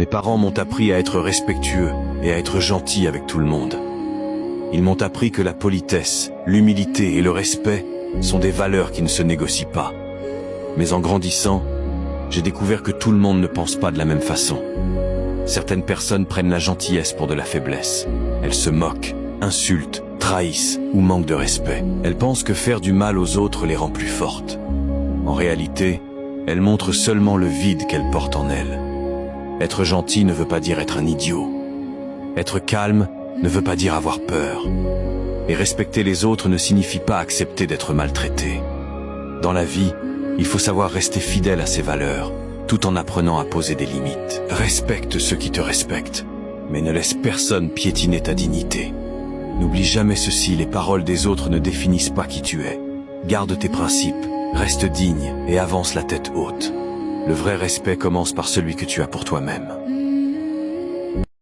Mes parents m'ont appris à être respectueux et à être gentil avec tout le monde. Ils m'ont appris que la politesse, l'humilité et le respect sont des valeurs qui ne se négocient pas. Mais en grandissant, j'ai découvert que tout le monde ne pense pas de la même façon. Certaines personnes prennent la gentillesse pour de la faiblesse. Elles se moquent, insultent, trahissent ou manquent de respect. Elles pensent que faire du mal aux autres les rend plus fortes. En réalité, elles montrent seulement le vide qu'elles portent en elles. Être gentil ne veut pas dire être un idiot. Être calme ne veut pas dire avoir peur. Et respecter les autres ne signifie pas accepter d'être maltraité. Dans la vie, il faut savoir rester fidèle à ses valeurs, tout en apprenant à poser des limites. Respecte ceux qui te respectent, mais ne laisse personne piétiner ta dignité. N'oublie jamais ceci, les paroles des autres ne définissent pas qui tu es. Garde tes principes, reste digne et avance la tête haute. Le vrai respect commence par celui que tu as pour toi-même.